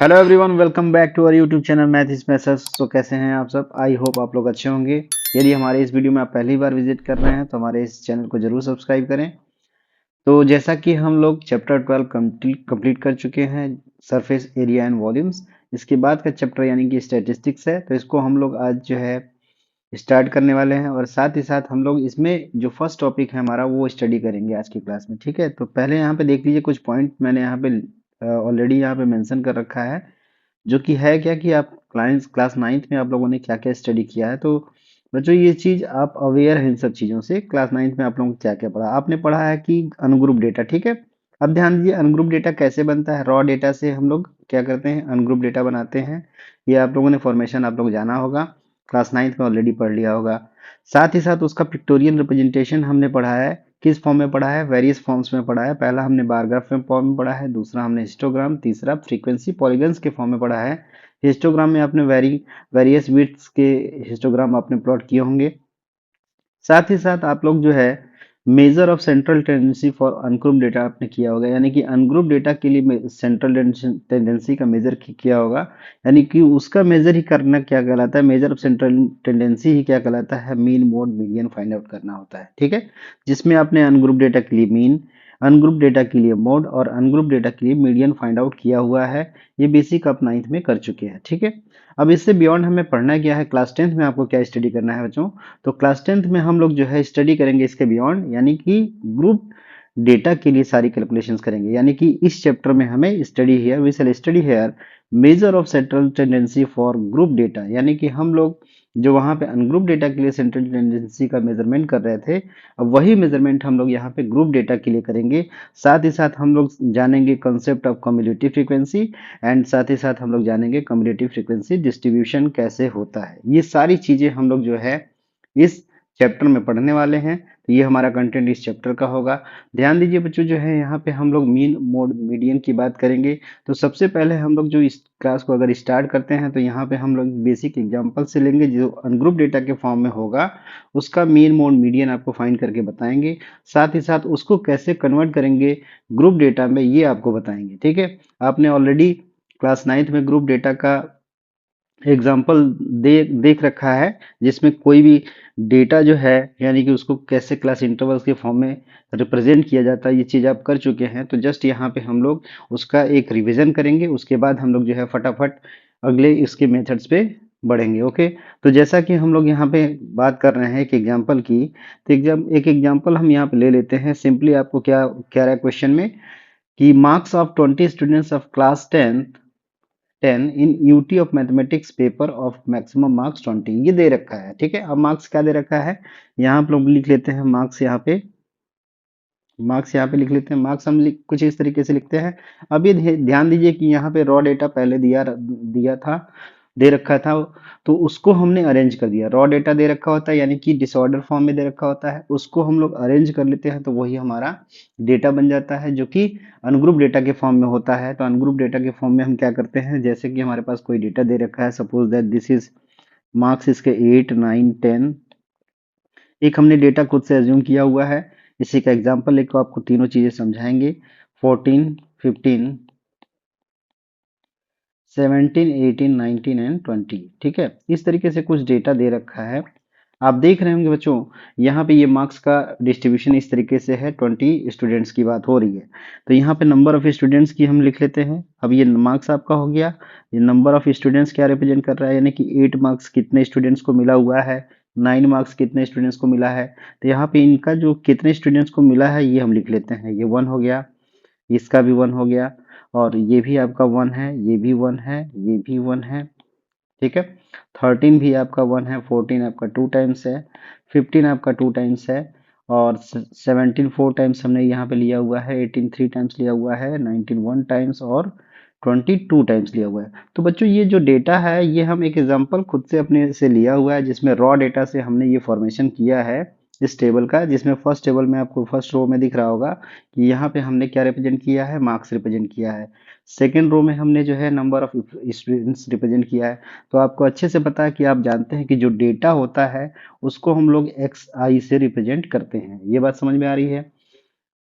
Hello everyone, welcome back to our YouTube channel math is maths. तो कैसे हैं आप सब? आई होप आप लोग अच्छे होंगे। यदि हमारे इस वीडियो में आप पहली बार विजिट कर रहे हैं तो हमारे इस चैनल को जरूर सब्सक्राइब करें। तो जैसा कि हम लोग चैप्टर 12 कंप्लीट कर चुके हैं, सरफेस एरिया एंड वॉल्यूम्स। इसके बाद का चैप्टर यानी कि स्टैटिस्टिक्स है, तो इसको हम लोग आज जो है स्टार्ट करने वाले हैं। और साथ ही साथ हम लोग इसमें जो फर्स्ट टॉपिक है हमारा वो स्टडी करेंगे आज की क्लास में। ठीक है, तो पहले यहाँ पे देख लीजिए, कुछ पॉइंट मैंने यहाँ पे ऑलरेडी यहाँ पे मेंशन कर रखा है, जो कि है क्या कि आप क्लास क्लास नाइन्थ में आप लोगों ने क्या क्या स्टडी किया है। तो बच्चों, ये चीज आप अवेयर हैं इन सब चीजों से। क्लास नाइन्थ में आप लोगों को क्या क्या पढ़ा? आपने पढ़ा है कि अनग्रुप डेटा। ठीक है, अब ध्यान दीजिए, अनग्रुप डेटा कैसे बनता है। रॉ डेटा से हम लोग क्या करते हैं, अनग्रुप डेटा बनाते हैं। ये आप लोगों ने फॉर्मेशन आप लोग जाना होगा, क्लास नाइन्थ में ऑलरेडी पढ़ लिया होगा। साथ ही साथ उसका पिक्टोरियल रिप्रेजेंटेशन हमने पढ़ा है। किस फॉर्म में पढ़ा है? वेरियस फॉर्म्स में पढ़ा है। पहला हमने बार ग्राफ में फॉर्म में पढ़ा है, दूसरा हमने हिस्टोग्राम, तीसरा फ्रीक्वेंसी पॉलीगन्स के फॉर्म में पढ़ा है। हिस्टोग्राम में आपने वेरियस विड्थ्स के हिस्टोग्राम आपने प्लॉट किए होंगे। साथ ही साथ आप लोग जो है major of central tendency for ungroup data आपने किया होगा, यानी कि अनग्रुप डेटा के लिए सेंट्रल टेंडेंसी का मेजर किया होगा। यानी कि उसका मेजर ही करना क्या कहलाता है, मेजर ऑफ सेंट्रल टेंडेंसी ही क्या कहलाता है, mean mode median find out करना होता है। ठीक है, जिसमें आपने अनग्रुप डेटा के लिए मीन, अनग्रुप डेटा के लिए मोड और अनग्रुप डेटा के लिए मीडियन फाइंड आउट किया हुआ है। ये बेसिक आप नाइन्थ में कर चुके हैं। ठीक है, अब इससे बियॉन्ड हमें पढ़ना क्या है, क्लास टेंथ में आपको क्या स्टडी करना है बच्चों। तो क्लास टेंथ में हम लोग जो है स्टडी करेंगे इसके बियॉन्ड, यानी कि ग्रुप डेटा के लिए सारी कैलकुलेशंस करेंगे। यानी कि इस चैप्टर में हमें study here, we shall study here measure of central tendency for group data. यानी कि हम लोग जो वहां पे अनग्रुप डेटा के लिए सेंट्रल टेंडेंसी का मेजरमेंट कर रहे थे, अब वही मेजरमेंट हम लोग यहाँ पे ग्रुप डेटा के लिए करेंगे। साथ ही साथ हम लोग जानेंगे concept of cumulative frequency, and साथ ही साथ हम लोग जानेंगे कम्युलेटिव फ्रीक्वेंसी डिस्ट्रीब्यूशन कैसे होता है। ये सारी चीजें हम लोग जो है इस चैप्टर में पढ़ने वाले हैं। तो ये हमारा कंटेंट इस चैप्टर का होगा। ध्यान दीजिए बच्चों, जो है यहाँ पे हम लोग मीन मोड मीडियन की बात करेंगे। तो सबसे पहले हम लोग जो इस क्लास को अगर स्टार्ट करते हैं तो यहाँ पे हम लोग बेसिक एग्जांपल से लेंगे, जो अनग्रुप डेटा के फॉर्म में होगा उसका मीन मोड मीडियन आपको फाइंड करके बताएंगे। साथ ही साथ उसको कैसे कन्वर्ट करेंगे ग्रुप डेटा में, ये आपको बताएंगे। ठीक है, आपने ऑलरेडी क्लास नाइन्थ में ग्रुप डेटा का एग्जाम्पल देख रखा है, जिसमें कोई भी डेटा जो है यानी कि उसको कैसे क्लास इंटरवल्स के फॉर्म में रिप्रेजेंट किया जाता है, ये चीज़ आप कर चुके हैं। तो जस्ट यहाँ पे हम लोग उसका एक रिवीजन करेंगे, उसके बाद हम लोग जो है फटाफट अगले इसके मेथड्स पे बढ़ेंगे। ओके, तो जैसा कि हम लोग यहाँ पे बात कर रहे हैं एक एग्जाम्पल की, तो एक एग्जाम्पल हम यहाँ पे ले लेते हैं। सिंपली आपको क्या क्या रहा है क्वेश्चन में कि marks of 20 students of class 10 in UT of mathematics paper of maximum marks 20, ये दे रखा है। ठीक है, अब मार्क्स क्या दे रखा है, यहाँ आप लोग लिख लेते हैं मार्क्स। यहाँ पे लिख लेते हैं मार्क्स, हम कुछ इस तरीके से लिखते हैं। अब ये ध्यान दीजिए कि यहाँ पे रॉ डेटा पहले दिया दिया था, दे रखा था, तो उसको हमने अरेंज कर दिया। रॉ डेटा दे रखा होता है यानी कि डिसऑर्डर फॉर्म में दे रखा होता है, उसको हम लोग अरेंज कर लेते हैं तो वही हमारा डेटा बन जाता है, जो कि अनग्रुप डेटा के फॉर्म में होता है। तो अनग्रुप डेटा के फॉर्म में हम क्या करते हैं, जैसे कि हमारे पास कोई डेटा दे रखा है, suppose that this is marks इसके 8 9 10। एक हमने डेटा खुद से एज्यूम किया हुआ है, इसी का एग्जांपल लेकर आपको तीनों चीजें समझाएंगे। 14 15 17 18 19 एंड 20। ठीक है, इस तरीके से कुछ डेटा दे रखा है। आप देख रहे होंगे बच्चों, यहाँ पे ये मार्क्स का डिस्ट्रीब्यूशन इस तरीके से है। 20 स्टूडेंट्स की बात हो रही है, तो यहाँ पे नंबर ऑफ स्टूडेंट्स की हम लिख लेते हैं। अब ये मार्क्स आपका हो गया, ये नंबर ऑफ स्टूडेंट्स क्या रिप्रेजेंट कर रहा है, यानी कि 8 मार्क्स कितने स्टूडेंट्स को मिला हुआ है, 9 मार्क्स कितने स्टूडेंट्स को मिला है। तो यहाँ पे इनका जो कितने स्टूडेंट्स को मिला है ये हम लिख लेते हैं। ये 1 हो गया, इसका भी 1 हो गया, और ये भी आपका 1 है, ये भी 1 है, ये भी 1 है। ठीक है, 13 भी आपका 1 है, 14 आपका 2 टाइम्स है, 15 आपका 2 टाइम्स है, और 17 4 टाइम्स हमने यहाँ पे लिया हुआ है, 18 3 टाइम्स लिया हुआ है, 19 1 टाइम्स और 22 टाइम्स लिया हुआ है। तो बच्चों, ये जो डेटा है ये हम एक एग्जांपल खुद से अपने से लिया हुआ है, जिसमें रॉ डेटा से हमने ये फॉर्मेशन किया है इस टेबल का, जिसमें फर्स्ट टेबल में आपको फर्स्ट रो में दिख रहा होगा कि यहाँ पे हमने क्या रिप्रेजेंट किया है, मार्क्स रिप्रेजेंट किया है। सेकेंड रो में हमने जो है नंबर ऑफ स्टूडेंट्स रिप्रेजेंट किया है। तो आपको अच्छे से पता है कि आप जानते हैं कि जो डेटा होता है उसको हम लोग एक्स आई से रिप्रेजेंट करते हैं। ये बात समझ में आ रही है?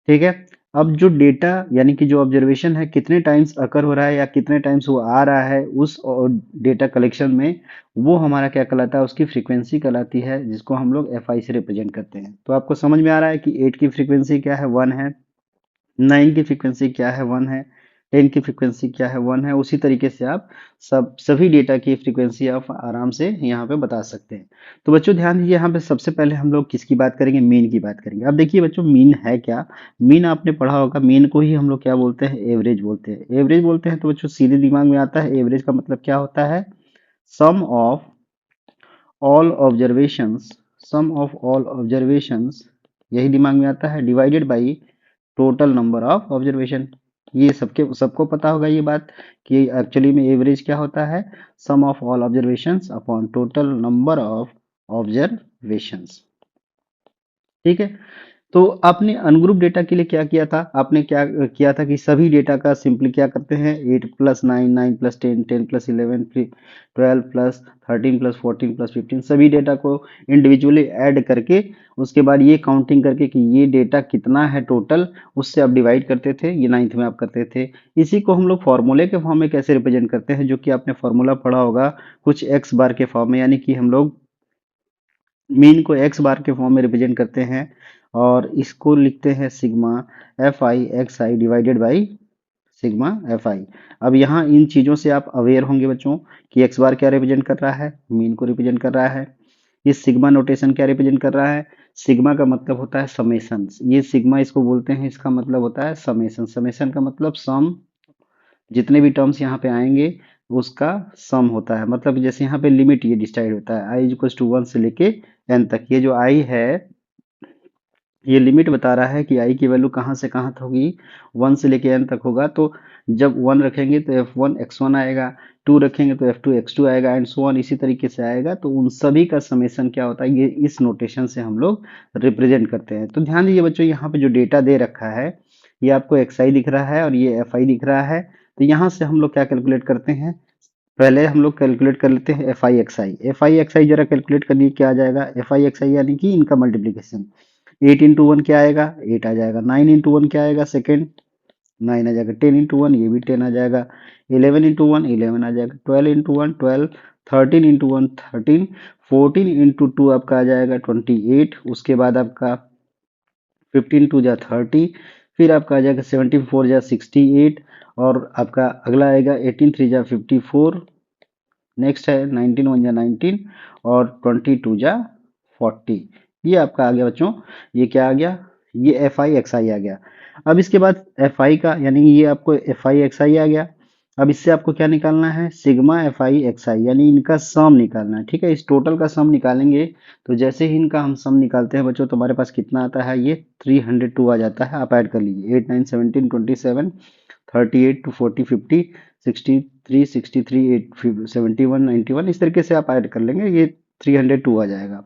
ठीक है, अब जो डेटा यानी कि जो ऑब्जर्वेशन है कितने टाइम्स अकर हो रहा है या कितने टाइम्स वो आ रहा है उस डेटा कलेक्शन में, वो हमारा क्या कहलाता है, उसकी फ्रीक्वेंसी कहलाती है, जिसको हम लोग एफ आई से रिप्रेजेंट करते हैं। तो आपको समझ में आ रहा है कि 8 की फ्रीक्वेंसी क्या है, 1 है। 9 की फ्रीक्वेंसी क्या है, 1 है। 10 की फ्रीक्वेंसी क्या है, 1 है। उसी तरीके से आप सभी डेटा की फ्रीक्वेंसी आप आराम से यहाँ पे बता सकते हैं। तो बच्चों ध्यान दीजिए, यहाँ पे सबसे पहले हम लोग किसकी बात करेंगे, मीन की बात करेंगे। अब देखिए बच्चों, मीन है क्या। मीन आपने पढ़ा होगा, मीन को ही हम लोग क्या बोलते हैं, एवरेज बोलते हैं। एवरेज बोलते हैं तो बच्चों सीधे दिमाग में आता है, एवरेज का मतलब क्या होता है, sum of all observations. Sum of all observations, यही दिमाग में आता है, divided by total number of observation. ये सबको पता होगा ये बात कि एक्चुअली में एवरेज क्या होता है, sum of all observations upon total number of observations. ठीक है। तो आपने अनग्रुप डेटा के लिए क्या किया था, आपने क्या किया था कि सभी डेटा का सिंपली क्या करते हैं, 8 + 9, 9 + 10, 10 + 11, 12 + 13 + 14 + 15, सभी डेटा को इंडिविजुअली ऐड करके उसके बाद ये काउंटिंग करके कि ये डेटा कितना है टोटल, उससे आप डिवाइड करते थे। ये 9th में आप करते थे। इसी को हम लोग फॉर्मूले के फॉर्म में कैसे रिप्रेजेंट करते हैं, जो कि आपने फॉर्मूला पढ़ा होगा कुछ एक्स बार के फॉर्म में, यानी कि हम लोग मीन को एक्स बार के फॉर्म में रिप्रेजेंट करते हैं और इसको लिखते हैं sigma F I X i divided by sigma F I. अब यहाँ इन चीज़ों से आप अवेयर होंगे बच्चों कि एक्स बार क्या रिप्रेजेंट कर रहा है, मीन को रिप्रेजेंट कर रहा है। ये सिग्मा नोटेशन क्या रिप्रेजेंट कर रहा है, सिग्मा का मतलब होता है समेशन। ये सिग्मा इसको बोलते हैं, इसका मतलब होता है समेशन। समेशन का मतलब सम, जितने भी टर्म्स यहाँ पे आएंगे उसका सम होता है। मतलब जैसे यहाँ पे लिमिट ये डिसाइड होता है आई इक्वल टू 1 से लेके एन तक। ये जो आई है ये लिमिट बता रहा है कि आई की वैल्यू कहाँ से कहाँ तक होगी, 1 से लेके एन तक होगा। तो जब 1 रखेंगे तो f1 x1 आएगा, 2 रखेंगे तो f2 x2 आएगा, एंड सो ऑन, इसी तरीके से आएगा। तो उन सभी का समेशन क्या होता है, ये इस नोटेशन से हम लोग रिप्रेजेंट करते हैं। तो ध्यान दीजिए बच्चों, यहाँ पे जो डेटा दे रखा है ये आपको xi दिख रहा है और ये fi दिख रहा है। तो यहाँ से हम लोग क्या कैलकुलेट करते हैं, पहले हम लोग कैलकुलेट कर लेते हैं F I X I. F I X I जरा कैलकुलेट करिए क्या आ जाएगा, एफ आई एक्स आई यानी कि इनका मल्टीप्लीकेशन। 8 × 1 क्या आएगा, 8 आ जाएगा। 9 × 1 क्या आएगा, सेकेंड 9 आ जाएगा। 10 × 1 ये भी 10 आ जाएगा। 11 × 1 11 आ जाएगा। 12 × 1 12, 13 × 1 13, 14 × 2 आपका आ जाएगा 28। उसके बाद आपका 15 × 2 = 30, फिर आपका आ जाएगा 74 × 4 = 68, और आपका अगला आएगा 18 × 3 = 54। नेक्स्ट है 19 × 1 = 19 और 22 × 40। ये आपका आ गया बच्चों, ये क्या आ गया, ये एफ आई एक्स आई आ गया। अब इसके बाद एफ आई का यानी ये आपको एफ आई एक्स आई आ गया। अब इससे आपको क्या निकालना है, sigma F I X I, यानी इनका सम निकालना है। ठीक है, इस टोटल का सम निकालेंगे। तो जैसे ही इनका हम सम निकालते हैं बच्चों, तो हमारे पास कितना आता है, ये 302 आ जाता है। आप ऐड कर लीजिए, 8 9 17 27 38 to 40 50 63 63 8 71 91, इस तरीके से आप ऐड कर लेंगे, ये 302 आ जाएगा।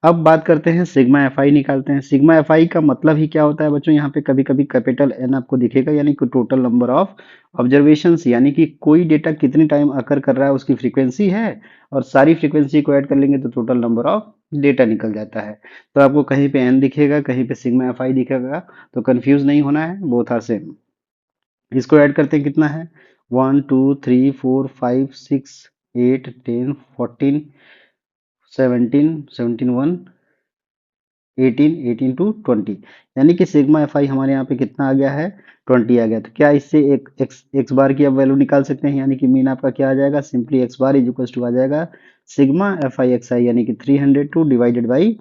अब बात करते हैं सिग्मा एफ आई निकालते हैं। सिग्मा एफ आई का मतलब ही क्या होता है बच्चों, यहाँ पे कभी कभी कैपिटल एन आपको दिखेगा, यानी कि टोटल नंबर ऑफ ऑब्जर्वेशंस, यानी कि कोई डेटा कितनी टाइम अकर कर रहा है उसकी फ्रीक्वेंसी है, और सारी फ्रीक्वेंसी को ऐड कर लेंगे तो टोटल नंबर ऑफ डेटा निकल जाता है। तो आपको कहीं पे एन दिखेगा, कहीं पे सिग्मा एफ आई दिखेगा, तो कंफ्यूज नहीं होना है, बोथ आर सेम। इसको ऐड करते हैं, कितना है, 1 2 3 4 5 6 8 10 14 17 17 1 18 18 टू 20, यानी कि सिग्मा एफ आई हमारे यहाँ पे कितना आ गया है, 20 आ गया। तो क्या इससे एक एक्स बार की आप वैल्यू निकाल सकते हैं, यानी कि मीन आपका क्या आ जाएगा, simply X bar is equal to आ जाएगा sigma F I X I, यानी कि 302 डिवाइडेड बाई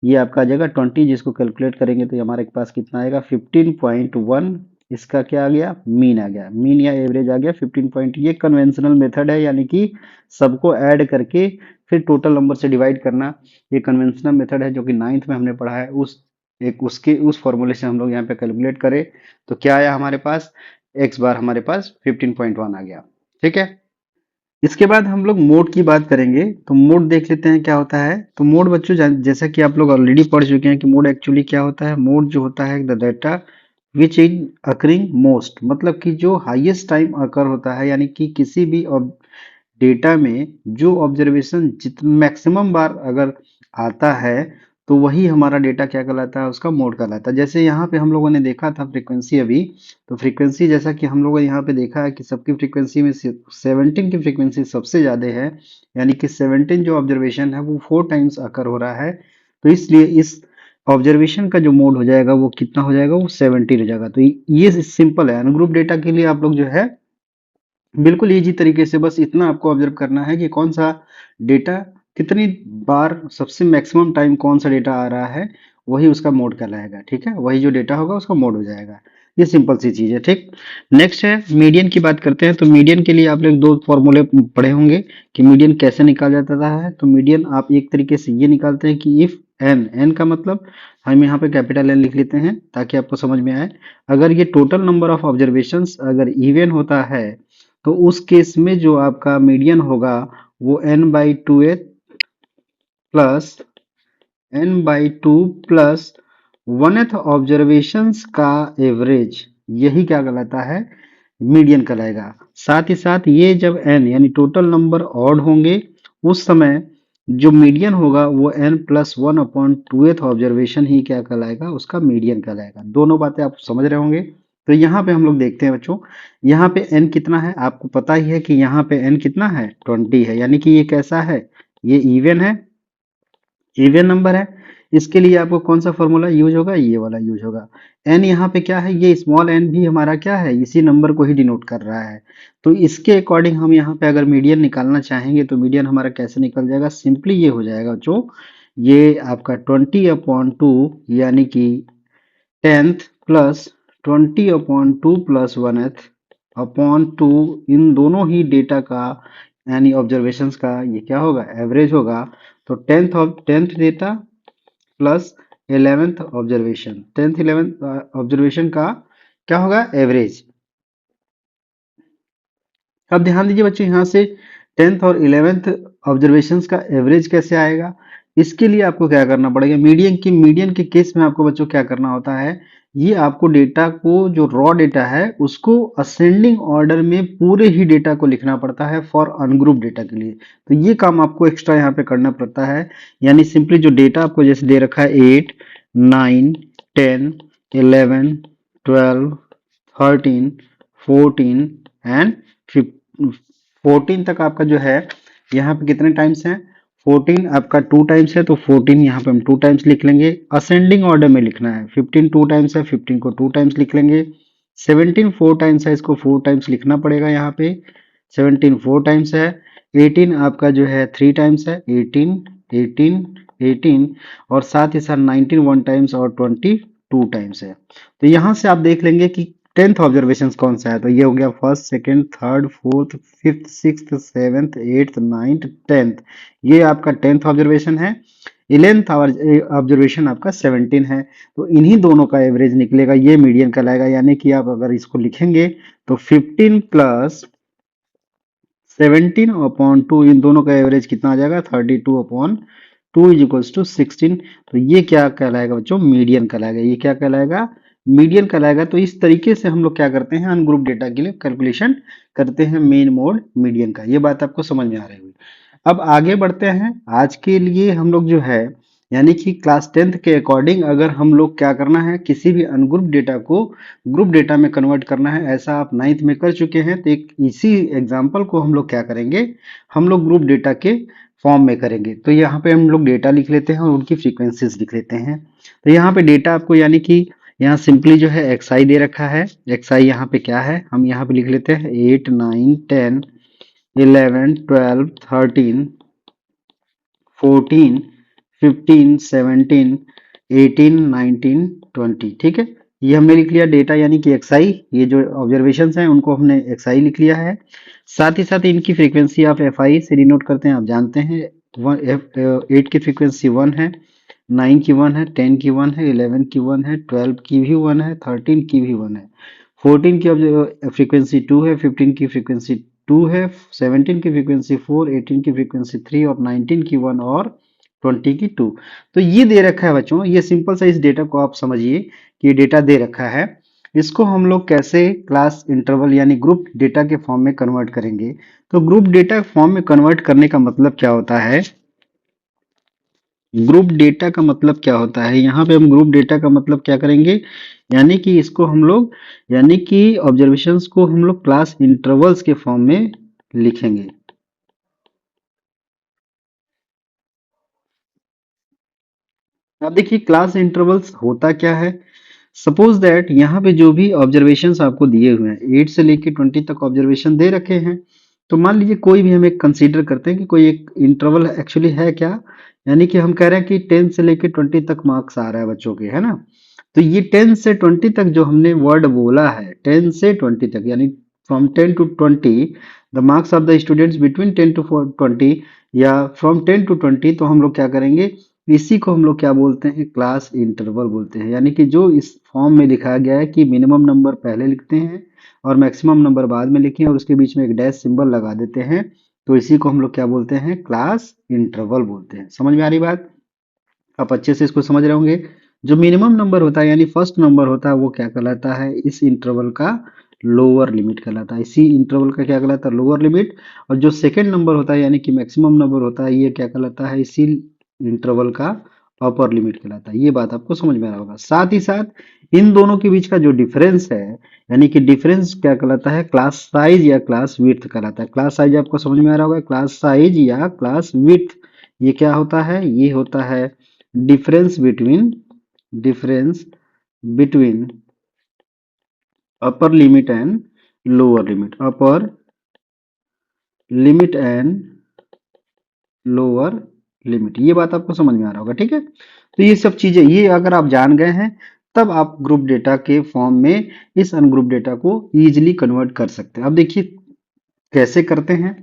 ये आपका आ जाएगा 20, जिसको कैलकुलेट करेंगे तो ये हमारे पास कितना आएगा, 15.1। इसका क्या आ गया, मीन आ गया, मीन या एवरेज आ गया 15 पॉइंट। ये कन्वेंशनल मेथड है, यानी कि सबको ऐड करके फिर टोटल नंबर से डिवाइड करना। ये कन्वेंशनल मेथड है जो कि 9th में हमने पढ़ा है। उस फॉर्मूले से हम लोग यहाँ पे कैलकुलेट करें तो क्या आया हमारे पास, एक्स बार हमारे पास 15.1 आ गया। ठीक है। इसके बाद हम लोग मोड की बात करेंगे। तो मोड देख लेते हैं क्या होता है। तो मोड बच्चों जैसा कि आप लोग ऑलरेडी पढ़ चुके हैं कि मोड एक्चुअली क्या होता है। मोड जो होता है the data which is occurring most, मतलब कि जो हाईएस्ट टाइम अकर होता है, यानी कि किसी भी डेटा में जो ऑब्जर्वेशन जित मैक्सिमम बार अगर आता है तो वही हमारा डेटा क्या कहलाता है, उसका मोड कहलाता है। जैसे यहाँ पे हम लोगों ने देखा था फ्रीक्वेंसी अभी, तो फ्रीक्वेंसी जैसा कि हम लोगों ने यहाँ पे देखा है कि सबकी फ्रीक्वेंसी में 17 की फ्रीक्वेंसी सबसे ज्यादा है, यानी कि 17 जो ऑब्जर्वेशन है वो 4 टाइम्स अकर हो रहा है। तो इसलिए इस ऑब्जर्वेशन का जो मोड हो जाएगा वो कितना हो जाएगा, वो 70 हो जाएगा। तो ये सिंपल है। अनग्रुप डेटा के लिए आप लोग जो है बिल्कुल इजी तरीके से बस इतना आपको ऑब्जर्व करना है कि कौन सा डेटा कितनी बार सबसे मैक्सिमम टाइम कौन सा डेटा आ रहा है, वही उसका मोड कहलाएगा। ठीक है, वही जो डेटा होगा उसका मोड हो जाएगा। ये सिंपल सी चीज है। ठीक, नेक्स्ट है मीडियन की बात करते हैं। तो मीडियन के लिए आप लोग दो फॉर्मूले पढ़े होंगे कि मीडियन कैसे निकाला जाता है। तो मीडियन आप एक तरीके से ये निकालते हैं कि इफ एन, एन का मतलब हम यहाँ पे कैपिटल एन लिख लेते हैं ताकि आपको समझ में आए। अगर ये टोटल नंबर ऑफ ऑब्जर्वेशंस अगर इवन होता है तो उस केस में जो आपका मीडियन होगा वो n/2 प्लस 1th ऑब्जर्वेशंस का एवरेज, यही क्या कहलाता है, मीडियन कहलाएगा। साथ ही साथ ये जब n यानी टोटल नंबर ऑड होंगे उस समय जो मीडियन होगा वो n+1/2th ऑब्जर्वेशन ही क्या कहलाएगा, उसका मीडियन कहलाएगा। दोनों बातें आप समझ रहे होंगे। तो यहाँ पे हम लोग देखते हैं बच्चों, यहाँ पे n कितना है, आपको पता ही है कि यहाँ पे n कितना है, 20 है, यानी कि ये कैसा है, ये इवन है, इवन नंबर है। इसके लिए आपको कौन सा फॉर्मूला यूज होगा, ये वाला यूज होगा। एन यहाँ पे क्या है, ये स्मॉल एन भी हमारा क्या है, इसी नंबर को ही डिनोट कर रहा है। तो इसके अकॉर्डिंग हम यहाँ पे अगर मीडियन निकालना चाहेंगे तो मीडियन हमारा कैसे निकल जाएगा, सिंपली ये हो जाएगा जो ये आपका 20/2 यानी कि 10th प्लस 20/2 प्लस 1/2 इन दोनों ही डेटा का यानी ऑब्जर्वेशंस का ये क्या होगा, एवरेज होगा। तो tenth data plus 11th observation, 11th observation का क्या होगा, एवरेज। अब ध्यान दीजिए बच्चों, यहाँ से 10th और 11th ऑब्जर्वेशंस का एवरेज कैसे आएगा, इसके लिए आपको क्या करना पड़ेगा, मीडियन के केस में आपको बच्चों क्या करना होता है, ये आपको डेटा को जो रॉ डेटा है उसको असेंडिंग ऑर्डर में पूरे ही डेटा को लिखना पड़ता है फॉर अनग्रुप डेटा के लिए। तो ये काम आपको एक्स्ट्रा यहाँ पे करना पड़ता है। यानी सिंपली जो डेटा आपको जैसे दे रखा है 8, 9, 10, 11, 12, 13, 14 एंड 14 तक आपका जो है यहाँ पे कितने टाइम्स हैं, 14 आपका 2 टाइम्स है, तो 14 यहाँ पे हम 2 टाइम्स लिख लेंगे। असेंडिंग ऑर्डर में लिखना है, 15 2 टाइम्स है, 15 को 2 टाइम्स लिख लेंगे। 17 4 टाइम्स है, इसको 4 टाइम्स लिखना पड़ेगा यहाँ पे, 17 4 टाइम्स है। 18 आपका जो है 3 टाइम्स है, 18 18 18 और साथ ही साथ 19 1 टाइम्स और 20 2 टाइम्स है। तो यहाँ से आप देख लेंगे कि 10th ऑब्जर्वेशन कौन सा है। तो ये हो गया first, second, third, fourth, fifth, sixth, seventh, eighth, ninth, 10th, ये आपका 10th ऑब्जर्वेशन है। 11th ऑब्जर्वेशन आपका 17 है। तो इन्हीं दोनों का एवरेज निकलेगा, ये मीडियन कहलाएगा। यानी कि आप अगर इसको लिखेंगे तो 15 प्लस 17/2 इन दोनों का एवरेज कितना आ जाएगा, 32/2 इज इक्वल्स टू 16। तो ये क्या कहलाएगा बच्चों, मीडियन कहलाएगा। ये क्या कहलाएगा, मीडियन कहलाएगा। तो इस तरीके से हम लोग क्या करते हैं, अनग्रुप डेटा के लिए कैलकुलेशन करते हैं मेन मोड मीडियन का। ये बात आपको समझ में आ रही होगी। अब आगे बढ़ते हैं। आज के लिए हम लोग जो है यानी कि क्लास 10th के अकॉर्डिंग अगर हम लोग क्या करना है, किसी भी अनग्रुप डेटा को ग्रुप डेटा में कन्वर्ट करना है, ऐसा आप 9th में कर चुके हैं। तो एक इसी एग्जांपल को हम लोग क्या करेंगे, हम लोग ग्रुप डेटा के फॉर्म में करेंगे। तो यहाँ पे हम लोग डेटा लिख लेते हैं और उनकी फ्रीक्वेंसीज लिख लेते हैं। तो यहाँ पे डेटा आपको यानी कि यहाँ सिंपली जो है एक्सआई दे रखा है। एक्सआई यहाँ पे क्या है, हम यहाँ पे लिख लेते हैं 8 9 10 11 12 13 14 15 17 18 19 20। ठीक है, ये हमने लिख लिया डेटा यानी कि एक्सआई। ये जो ऑब्जर्वेशन हैं उनको हमने एक्सआई लिख लिया है। साथ ही साथ इनकी फ्रीक्वेंसी आप एफआई से डिनोट करते हैं, आप जानते हैं। 8 की फ्रीक्वेंसी 1 है, 9 की 1 है, 10 की 1 है, 11 की 1 है, 12 की भी 1 है, 13 की भी 1 है, 14 की फ्रीक्वेंसी 2 है, 15 की फ्रीक्वेंसी 2 है, 17 की फ्रीक्वेंसी 4, 18 की फ्रीक्वेंसी 3 और 19 की 1 और 20 की 2। तो ये दे रखा है बच्चों। ये सिंपल सा इस डेटा को आप समझिए कि ये डेटा दे रखा है। इसको हम लोग कैसे क्लास इंटरवल यानी ग्रुप डेटा के फॉर्म में कन्वर्ट करेंगे। तो ग्रुप डेटा फॉर्म में कन्वर्ट करने का मतलब क्या होता है, ग्रुप डेटा का मतलब क्या होता है? यहाँ पे हम ग्रुप डेटा का मतलब क्या करेंगे, यानी कि इसको हम लोग, यानी कि ऑब्जर्वेशंस को हम लोग क्लास इंटरवल्स के फॉर्म में लिखेंगे। अब देखिए क्लास इंटरवल्स होता क्या है। सपोज दैट यहाँ पे जो भी ऑब्जर्वेशंस आपको दिए हुए हैं 8 से लेके 20 तक ऑब्जर्वेशन दे रखे हैं। तो मान लीजिए कोई भी हम एक कंसीडर करते हैं कि कोई एक इंटरवल एक्चुअली है क्या, यानी कि हम कह रहे हैं कि 10 से लेके 20 तक मार्क्स आ रहा है बच्चों के, है ना। तो ये 10 से 20 तक जो हमने वर्ड बोला है, 10 से 20 तक यानी from 10 to 20 the marks of the students between 10 to 20, या फ्रॉम 10 टू 20, तो हम लोग क्या करेंगे, इसी को हम लोग क्या बोलते हैं, क्लास इंटरवल बोलते हैं। यानी कि जो इस फॉर्म में लिखा गया है कि मिनिमम नंबर पहले लिखते हैं और मैक्सिमम नंबर बाद में लिखें और उसके बीच में एक डैश सिंबल लगा देते हैं, तो इसी को हम लोग क्या बोलते हैं, क्लास इंटरवल बोलते हैं। समझ में आ रही बात? आप अच्छे से इसको समझ रहे होंगे। जो मिनिमम नंबर होता है यानी फर्स्ट नंबर होता है वो क्या कहलाता है, इस इंटरवल का लोअर लिमिट कहलाता है। इसी इंटरवल का क्या कहलाता है, लोअर लिमिट। और जो सेकंड नंबर होता है यानी कि मैक्सिमम नंबर होता है, ये क्या कहलाता है, इसी इंटरवल का अपर लिमिट कहलाता है। ये बात आपको समझ में आ रहा होगा। साथ ही साथ इन दोनों के बीच का जो डिफरेंस है, यानी कि डिफरेंस क्या कहलाता है, क्लास साइज या क्लास विड्थ कहलाता है। क्लास साइज आपको समझ में आ रहा होगा, क्लास साइज या क्लास विड्थ ये क्या होता है, ये होता है difference between difference between upper limit and lower limit, upper limit and lower limit। ये बात आपको समझ में आ रहा होगा, ठीक है। तो ये सब चीजें ये अगर आप जान गए हैं, तब आप ग्रुप डेटा के फॉर्म में इस अनग्रुप डेटा को इजीली कन्वर्ट कर सकते हैं। अब देखिए कैसे करते हैं।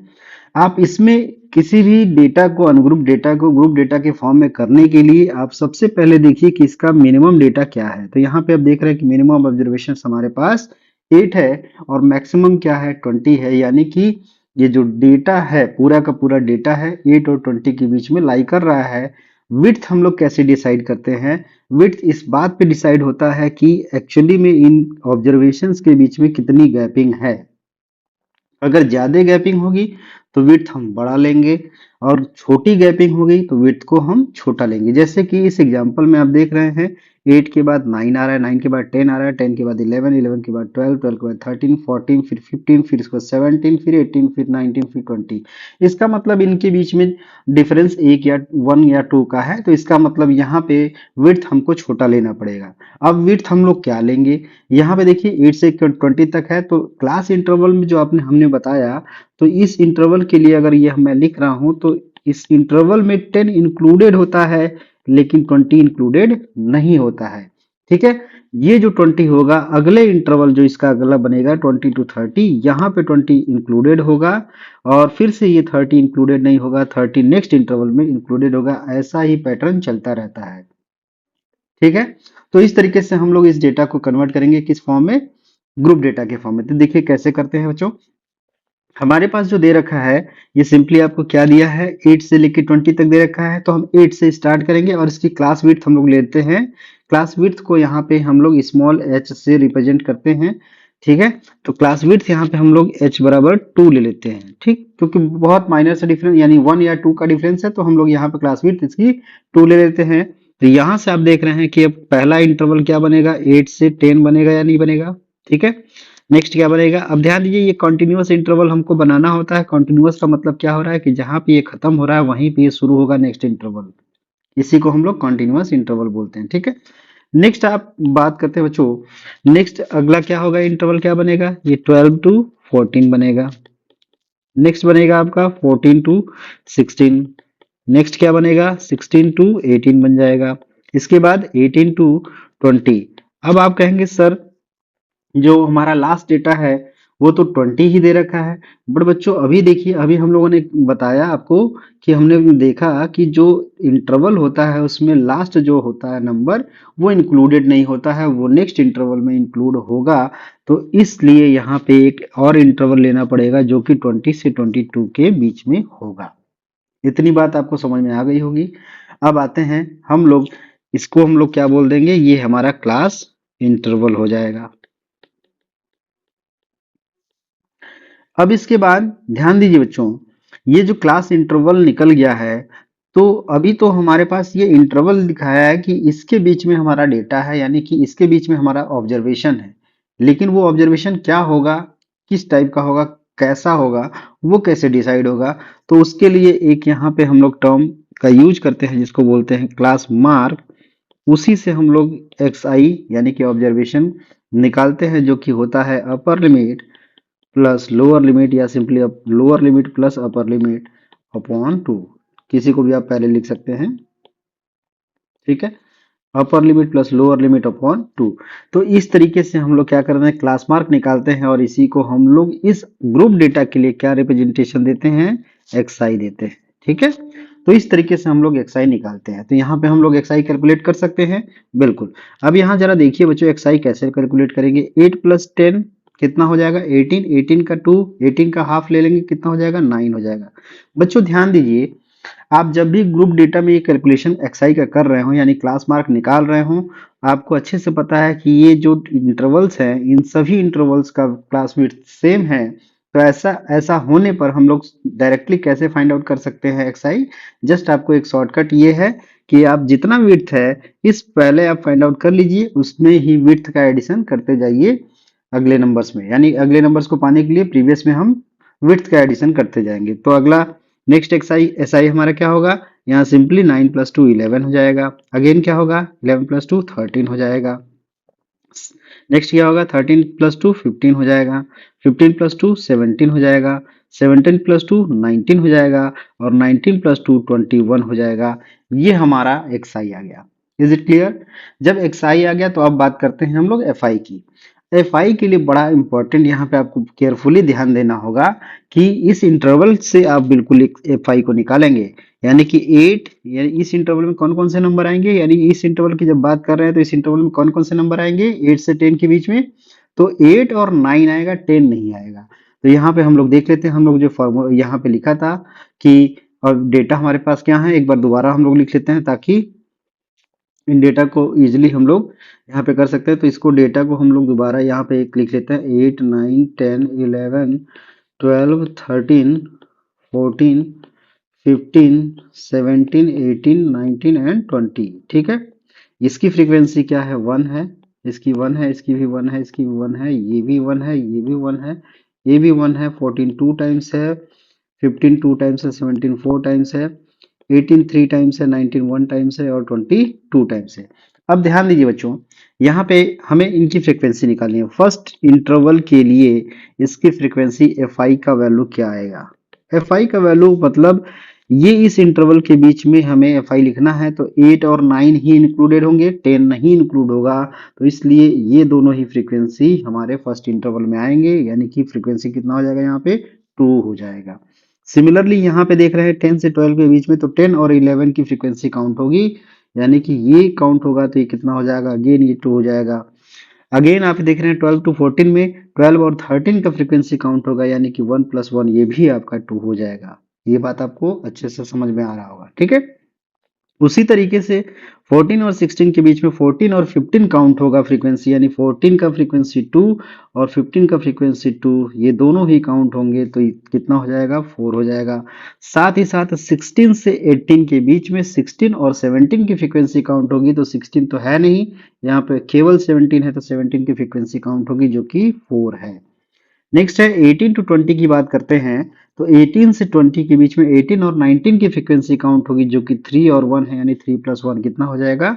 आप इसमें किसी भी डेटा को, अनग्रुप डेटा को ग्रुप डेटा के फॉर्म में करने के लिए आप सबसे पहले देखिए कि इसका मिनिमम डेटा क्या है। तो यहाँ पे आप देख रहे हैं कि मिनिमम ऑब्जर्वेशन हमारे पास 8 है और मैक्सिमम क्या है, 20 है। यानी कि ये जो डेटा है पूरा का पूरा डेटा है 8 और 20 के बीच में लाई कर रहा है। विड्थ हम लोग कैसे डिसाइड करते हैं, विड्थ इस बात पे डिसाइड होता है कि एक्चुअली में इन ऑब्जर्वेशंस के बीच में कितनी गैपिंग है। अगर ज्यादा गैपिंग होगी तो विड्थ हम बड़ा लेंगे, और छोटी गैपिंग होगी तो विड्थ को हम छोटा लेंगे। जैसे कि इस एग्जांपल में आप देख रहे हैं 8 के बाद 9 आ रहा है, 9 के बाद 10 आ रहा है, 10 के बाद 11, 11 के बाद 12, 12 के बाद 13, 14, फिर 15, फिर इसको 17, फिर 18, फिर 19, फिर 20। इसका मतलब इनके बीच में डिफरेंस एक या 1 या 2 का है, तो इसका मतलब यहाँ पे विड्थ हमको छोटा लेना पड़ेगा। अब विड्थ हम लोग क्या लेंगे, यहाँ पे देखिए 8 से 20 तक है, तो क्लास इंटरवल में जो आपने हमने बताया, तो इस इंटरवल के लिए अगर ये मैं लिख रहा हूं तो इस इंटरवल में 10 इंक्लूडेड होता है लेकिन 20 इंक्लूडेड नहीं होता है। ठीक है, ये जो 20 होगा अगले इंटरवल जो इसका अगला बनेगा 20 टू 30, यहाँ पे 20 इंक्लूडेड होगा और फिर से ये 30 इंक्लूडेड नहीं होगा, 30 नेक्स्ट इंटरवल में इंक्लूडेड होगा। ऐसा ही पैटर्न चलता रहता है। ठीक है, तो इस तरीके से हम लोग इस डेटा को कन्वर्ट करेंगे किस फॉर्म में, ग्रुप डेटा के फॉर्म में। तो देखिए कैसे करते हैं बच्चों। हमारे पास जो दे रखा है ये सिंपली आपको क्या दिया है, 8 से लेके 20 तक दे रखा है, तो हम 8 से स्टार्ट करेंगे और इसकी क्लास विड्थ हम लोग लेते हैं। क्लास विड्थ को यहाँ पे हम लोग स्मॉल h से रिप्रेजेंट करते हैं। ठीक है, तो क्लास विड्थ यहाँ पे हम लोग h बराबर 2 ले लेते हैं। ठीक, क्योंकि बहुत माइनर सा डिफरेंस यानी 1 या 2 का डिफरेंस है, तो हम लोग यहाँ पे क्लास विड्थ इसकी 2 ले लेते हैं। तो यहाँ से आप देख रहे हैं कि अब पहला इंटरवल क्या बनेगा, 8 से 10 बनेगा या नहीं बनेगा। ठीक है, नेक्स्ट क्या बनेगा, अब ध्यान दीजिए ये कॉन्टिन्यूअस इंटरवल हमको बनाना होता है। कॉन्टिन्यूअस का मतलब क्या हो रहा है कि जहां पे ये खत्म हो रहा है वहीं पे ये शुरू होगा नेक्स्ट इंटरवल, इसी को हम लोग कॉन्टिन्यूअस इंटरवल बोलते हैं। ठीक है, नेक्स्ट आप बात करते हैं बच्चों, नेक्स्ट अगला क्या होगा, इंटरवल क्या बनेगा, ये 12 टू 14 बनेगा। नेक्स्ट बनेगा आपका 14 टू 16। नेक्स्ट क्या बनेगा, 16 टू 18 बन जाएगा। इसके बाद 18 टू 20। अब आप कहेंगे सर जो हमारा लास्ट डेटा है वो तो 20 ही दे रखा है। बट बच्चों अभी देखिए, अभी हम लोगों ने बताया आपको कि हमने देखा कि जो इंटरवल होता है उसमें लास्ट जो होता है नंबर वो इंक्लूडेड नहीं होता है, वो नेक्स्ट इंटरवल में इंक्लूड होगा। तो इसलिए यहाँ पे एक और इंटरवल लेना पड़ेगा जो कि 20 से 22 के बीच में होगा। इतनी बात आपको समझ में आ गई होगी। अब आते हैं हम लोग, इसको हम लोग क्या बोल देंगे, ये हमारा क्लास इंटरवल हो जाएगा। अब इसके बाद ध्यान दीजिए बच्चों, ये जो क्लास इंटरवल निकल गया है, तो अभी तो हमारे पास ये इंटरवल दिखाया है कि इसके बीच में हमारा डेटा है, यानी कि इसके बीच में हमारा ऑब्जर्वेशन है। लेकिन वो ऑब्जर्वेशन क्या होगा, किस टाइप का होगा, कैसा होगा, वो कैसे डिसाइड होगा? तो उसके लिए एक यहाँ पे हम लोग टर्म का यूज करते हैं जिसको बोलते हैं क्लास मार्क। उसी से हम लोग एक्स आई यानी कि ऑब्जर्वेशन निकालते हैं, जो कि होता है upper limit plus lower limit, या simply lower limit plus upper limit upon 2। किसी को भी आप पहले लिख सकते हैं, ठीक है। Upper limit plus lower limit upon 2। तो इस तरीके से हम लोग क्या करते हैं, क्लास मार्क निकालते हैं, और इसी को हम लोग इस ग्रुप डेटा के लिए क्या रिप्रेजेंटेशन देते हैं, एक्स आई देते हैं, ठीक है। तो इस तरीके से हम लोग एक्स आई निकालते हैं। तो यहाँ पे हम लोग एक्स आई कैलकुलेट कर सकते हैं, बिल्कुल। अब यहाँ जरा देखिए बच्चों, एक्स आई कैसे कैलकुलेट करेंगे। 8 + 10 कितना हो जाएगा, 18। 18 का 2, 18 का हाफ ले लेंगे, कितना हो जाएगा, 9 हो जाएगा। बच्चों ध्यान दीजिए, आप जब भी ग्रुप डेटा में ये कैलकुलेशन एक्सआई का कर रहे हो, यानी क्लास मार्क निकाल रहे हो, आपको अच्छे से पता है कि ये जो इंटरवल्स हैं, इन सभी इंटरवल्स का क्लास विड्थ सेम है। तो ऐसा ऐसा होने पर हम लोग डायरेक्टली कैसे फाइंड आउट कर सकते हैं एक्सआई? जस्ट आपको एक शॉर्टकट ये है कि आप जितना विड्थ है, इस पहले आप फाइंड आउट कर लीजिए, उसमें ही विड्थ का एडिशन करते जाइए अगले नंबर्स में। यानी अगले नंबर्स को पाने के लिए प्रीवियस में हम विड्थ का एडिशन करते जाएंगे। तो अगला नेक्स्ट एसआई हमारा क्या होगा, यहाँ सिंपली 9 + 2 11 हो जाएगा। अगेन क्या होगा, 11 + 2 13 हो जाएगा। नेक्स्ट क्या होगा, 13 + 2 15 हो जाएगा। 15 + 2 17 हो जाएगा। 17 + 2 19 हो जाएगा। और 19 + 2 21 हो जाएगा। ये हमारा एक्सआई आ गया। Is it clear? जब एक्सआई आ गया तो अब बात करते हैं हम लोग एफआई की। एफआई के लिए बड़ा इंपॉर्टेंट यहाँ पे आपको केयरफुली ध्यान देना होगा कि इस इंटरवल से आप बिल्कुल एफआई को निकालेंगे। यानी कि 8, यानी इस इंटरवल में कौन कौन से नंबर आएंगे, यानी इस इंटरवल की जब बात कर रहे हैं तो इस इंटरवल में कौन कौन से नंबर आएंगे 8 से 10 के बीच में। तो 8 और 9 आएगा, 10 नहीं आएगा। तो यहाँ पे हम लोग देख लेते हैं, हम लोग जो फॉर्मूला यहाँ पे लिखा था कि, और डेटा हमारे पास क्या है, एक बार दोबारा हम लोग लिख लेते हैं ताकि इन डेटा को इजिली हम लोग यहाँ पे कर सकते हैं। तो इसको डेटा को हम लोग दोबारा यहाँ पे एक लिख लेते हैं, 8 9 10 11 12 13 14 15 17 18 19 एंड 20, ठीक है। इसकी फ्रीक्वेंसी क्या है, 1 है। इसकी 1 है, इसकी भी 1 है, इसकी भी 1 है, ये भी 1 है, ये भी 1 है, ये भी 1 है। 14 2 टाइम्स है, 15 2 टाइम्स है, 17 4 टाइम्स है, 18 3 टाइम्स है, 19 1 टाइम्स है, और 20 2 टाइम्स है। अब ध्यान दीजिए बच्चों, यहाँ पे हमें इनकी फ्रीक्वेंसी निकालनी है। फर्स्ट इंटरवल के लिए इसकी फ्रीक्वेंसी एफ आई का वैल्यू क्या आएगा, एफ आई का वैल्यू मतलब ये इस इंटरवल के बीच में हमें एफ आई लिखना है, तो 8 और 9 ही इंक्लूडेड होंगे, 10 नहीं इंक्लूड होगा। तो इसलिए ये दोनों ही फ्रीक्वेंसी हमारे फर्स्ट इंटरवल में आएंगे, यानी कि फ्रीक्वेंसी कितना हो जाएगा यहाँ पे, 2 हो जाएगा। सिमिलरली यहाँ पे देख रहे हैं 10 से 12 के बीच में, तो 10 और 11 की फ्रीक्वेंसी काउंट होगी, यानी कि ये काउंट होगा तो ये कितना हो जाएगा, अगेन ये 2 हो जाएगा। अगेन आप देख रहे हैं 12 to 14 में 12 और 13 का फ्रीक्वेंसी काउंट होगा, यानी कि 1 + 1 ये भी आपका 2 हो जाएगा। ये बात आपको अच्छे से समझ में आ रहा होगा, ठीक है। उसी तरीके से 14 और 16 के बीच में 14 और 15 काउंट होगा फ्रीक्वेंसी, यानी 14 का फ्रीक्वेंसी 2 और 15 का फ्रीक्वेंसी 2, ये दोनों ही काउंट होंगे, तो कितना हो जाएगा, 4 हो जाएगा। साथ ही साथ 16 से 18 के बीच में 16 और 17 की फ्रीक्वेंसी काउंट होगी, तो 16 तो है नहीं, यहाँ पे केवल 17 है, तो 17 की फ्रीक्वेंसी काउंट होगी जो कि 4 है। नेक्स्ट है 18 to 20 की बात करते हैं, तो 18 से 20 के बीच में 18 और 19 की फ्रीक्वेंसी काउंट होगी, जो कि 3 और 1 है, यानी 3 + 1 कितना हो जाएगा,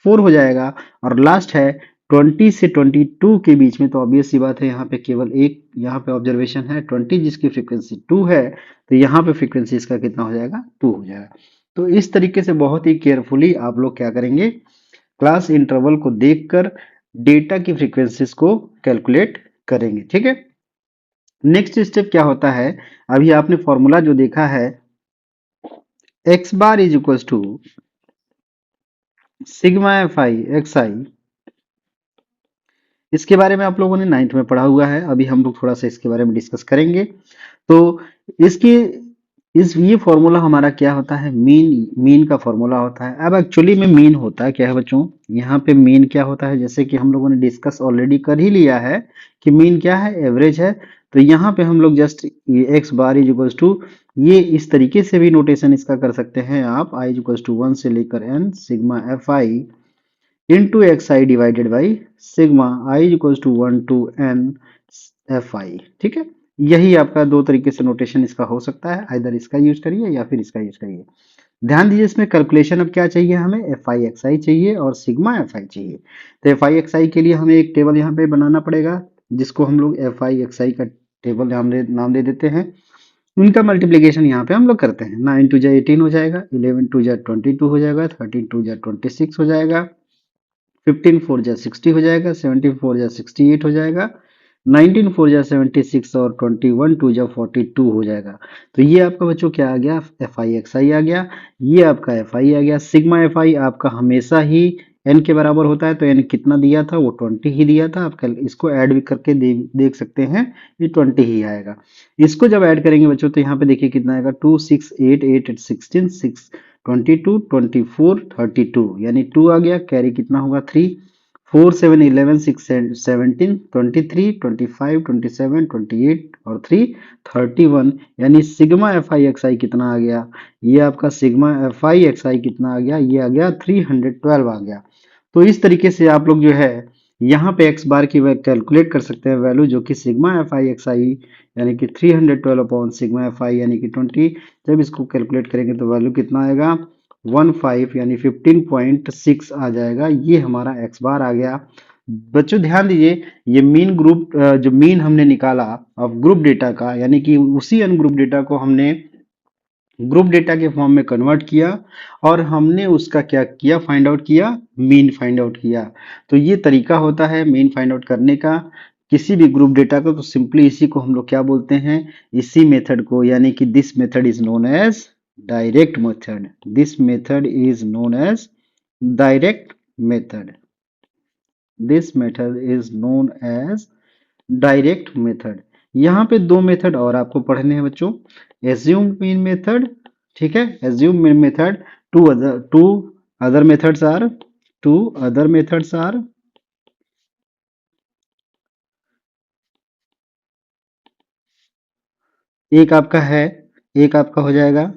4 हो जाएगा। और लास्ट है 20 से 22 के बीच में, तो ऑब्वियस सी बात है यहाँ पे केवल एक यहाँ पे ऑब्जर्वेशन है 20 जिसकी फ्रीक्वेंसी 2 है, तो यहाँ पे फ्रीक्वेंसी इसका कितना हो जाएगा, 2 हो जाएगा। तो इस तरीके से बहुत ही केयरफुली आप लोग क्या करेंगे, क्लास इंटरवल को देखकर डेटा की फ्रीक्वेंसीज को कैलकुलेट करेंगे, ठीक है। नेक्स्ट स्टेप क्या होता है, अभी आपने फॉर्मूला जो देखा है, X bar is equal to sigma F I X I, इसके बारे में आप लोगों ने 9th में पढ़ा हुआ है। अभी हम लोग थोड़ा सा इसके बारे में डिस्कस करेंगे। तो इसकी ये फॉर्मूला हमारा क्या होता है, मीन का फॉर्मूला होता है। अब एक्चुअली में मीन होता है क्या है बच्चों, यहाँ पे मीन क्या होता है, जैसे कि हम लोगों ने डिस्कस ऑलरेडी कर ही लिया है कि मीन क्या है, एवरेज है। तो यहाँ पे हम लोग just x bar is equals to, ये इस तरीके से भी नोटेशन इसका कर सकते हैं आप, आई इज इक्वल्स टू 1 से लेकर n sigma F i into x i divided by sigma i is equals to 1 to n f i. ठीक है, यही आपका दो तरीके से नोटेशन इसका हो सकता है, आइदर इसका यूज करिए या फिर इसका यूज करिए। ध्यान दीजिए इसमें कैलकुलेशन अब क्या चाहिए, हमें एफ आई एक्स आई चाहिए और सिग्मा एफ आई चाहिए। तो एफ आई एक्स आई के लिए हमें एक टेबल यहाँ पे बनाना पड़ेगा, जिसको हम लोग एफ आई एक्स आई का टेबल नाम दे देते हैं। उनका मल्टीप्लीकेशन यहाँ पे हम लोग करते हैं, 9 टू जा 18 हो जाएगा, 11 टू जा 22 हो जाएगा, 13 टू जा 26 हो जाएगा, 15 4 जा 60 हो जाएगा, 17 4 जा 68 हो जाएगा, 19 4 जा 76 और 21 2 जा 42 हो जाएगा। तो ये आपका बच्चों क्या आ गया, एफ आई एक्स आई आ गया, ये आपका एफ आई आ गया। सिग्मा एफ आई आपका हमेशा ही एन के बराबर होता है, तो एन कितना दिया था, वो 20 ही दिया था। आप कल इसको ऐड भी करके देख सकते हैं, ये 20 ही आएगा। इसको जब ऐड करेंगे बच्चों तो यहाँ पे देखिए कितना आएगा, 2 6 8 8 16 6 22 24 32, यानी 2 आ गया, कैरी कितना होगा 3, 4 7 11 6 17 23 25 27 28 और 3 31, यानी सिग्मा एफ आई एक्स आई कितना आ गया, ये आपका सिग्मा एफ आई एक्स आई कितना आ गया, ये आ गया 312 आ गया। तो इस तरीके से आप लोग जो है यहाँ पे एक्स बार की कैलकुलेट कर सकते हैं वैल्यू, जो कि sigma F I X I यानी कि 312 अपॉन सिग्मा एफ आई यानी कि 20, जब इसको कैलकुलेट करेंगे तो वैल्यू कितना आएगा 15 यानी 15.6 आ जाएगा। ये हमारा एक्स बार आ गया। बच्चों ध्यान दीजिए, ये मीन ग्रुप जो मीन हमने निकाला ऑफ ग्रुप डेटा का, यानी कि उसी अनग्रुप डेटा को हमने ग्रुप डेटा के फॉर्म में कन्वर्ट किया और हमने उसका क्या किया, फाइंड आउट किया, मीन फाइंड आउट किया। तो ये तरीका होता है मीन फाइंड आउट करने का किसी भी ग्रुप डेटा को। तो सिंपली इसी को हम लोग क्या बोलते हैं, इसी मेथड को, यानी कि this method is known as direct method, this method is known as direct method, this method is known as direct method. यहाँ पे दो मेथड और आपको पढ़ने हैं बच्चों, एज्यूम्ड मीन मेथड, ठीक है, assumed mean method, two other methods are, two other methods are एक आपका है, एक आपका हो जाएगा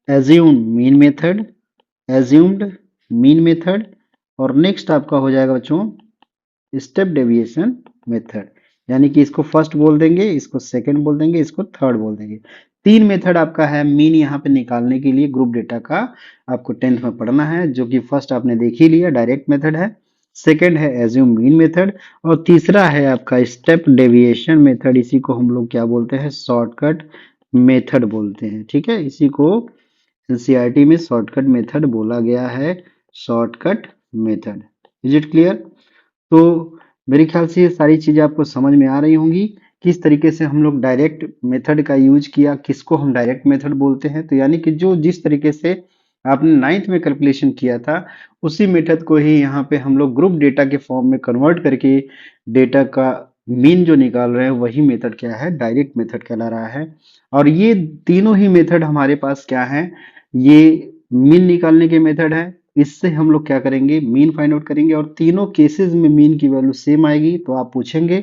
assumed mean method, assumed mean method, और नेक्स्ट आपका हो जाएगा बच्चों स्टेप डेविएशन मेथड, यानी कि इसको फर्स्ट बोल देंगे, इसको सेकंड बोल देंगे, इसको थर्ड बोल देंगे। तीन मेथड आपका है मीन यहाँ पे निकालने के लिए ग्रुप डेटा का, आपको 10th में पढ़ना है, जो कि फर्स्ट आपने देख ही लिया डायरेक्ट मेथड है, सेकंड है एज्यूम मीन मेथड, और तीसरा है आपका स्टेप डेविएशन मेथड। इसी को हम लोग क्या बोलते हैं, शॉर्टकट मेथड बोलते हैं। ठीक है, इसी को एनसीईआरटी में शॉर्टकट मेथड बोला गया है, shortcut method. Is it clear? तो मेरे ख्याल से ये सारी चीजें आपको समझ में आ रही होंगी, किस तरीके से हम लोग डायरेक्ट मेथड का यूज किया, किसको हम डायरेक्ट मेथड बोलते हैं। तो यानी कि जो जिस तरीके से आपने 9th में कैलकुलेशन किया था, उसी मेथड को ही यहाँ पे हम लोग ग्रुप डेटा के फॉर्म में कन्वर्ट करके डेटा का मीन जो निकाल रहे हैं, वही मेथड क्या है, डायरेक्ट मेथड कहला रहा है। और ये तीनों ही मेथड हमारे पास क्या है, ये मीन निकालने के मेथड है। इससे हम लोग क्या करेंगे, मीन फाइंड आउट करेंगे, और तीनों केसेस में मीन की वैल्यू सेम आएगी। तो आप पूछेंगे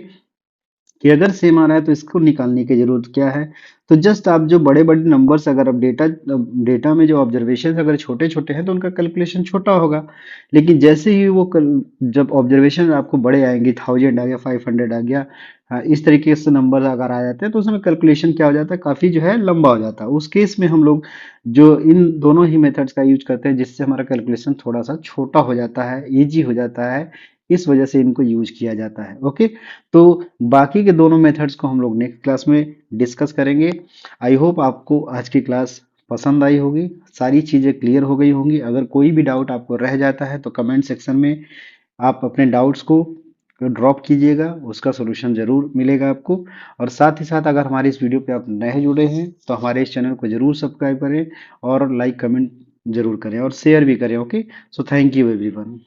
कि अगर सेम आ रहा है तो इसको निकालने की जरूरत क्या है। तो जस्ट आप जो बड़े बड़े नंबर्स, अगर आप डेटा में जो ऑब्जर्वेशन अगर छोटे छोटे हैं तो उनका कैलकुलेशन छोटा होगा, लेकिन जैसे ही वो जब ऑब्जर्वेशन आपको बड़े आएंगे, 1000 आ गया, 500 आ गया, हाँ, इस तरीके से नंबर अगर आ जाते हैं तो उसमें कैलकुलेशन क्या हो जाता है, काफी जो है लंबा हो जाता है। उस केस में हम लोग जो इन दोनों ही मेथड्स का यूज करते हैं, जिससे हमारा कैलकुलेशन थोड़ा सा छोटा हो जाता है, इजी हो जाता है, इस वजह से इनको यूज किया जाता है। ओके, तो बाकी के दोनों मेथड्स को हम लोग नेक्स्ट क्लास में डिस्कस करेंगे। आई होप आपको आज की क्लास पसंद आई होगी, सारी चीज़ें क्लियर हो गई होंगी। अगर कोई भी डाउट आपको रह जाता है तो कमेंट सेक्शन में आप अपने डाउट्स को ड्रॉप कीजिएगा, उसका सोल्यूशन जरूर मिलेगा आपको। और साथ ही साथ अगर हमारे इस वीडियो पे आप नए जुड़े हैं तो हमारे इस चैनल को जरूर सब्सक्राइब करें और लाइक कमेंट जरूर करें और शेयर भी करें। Okay, so thank you everyone.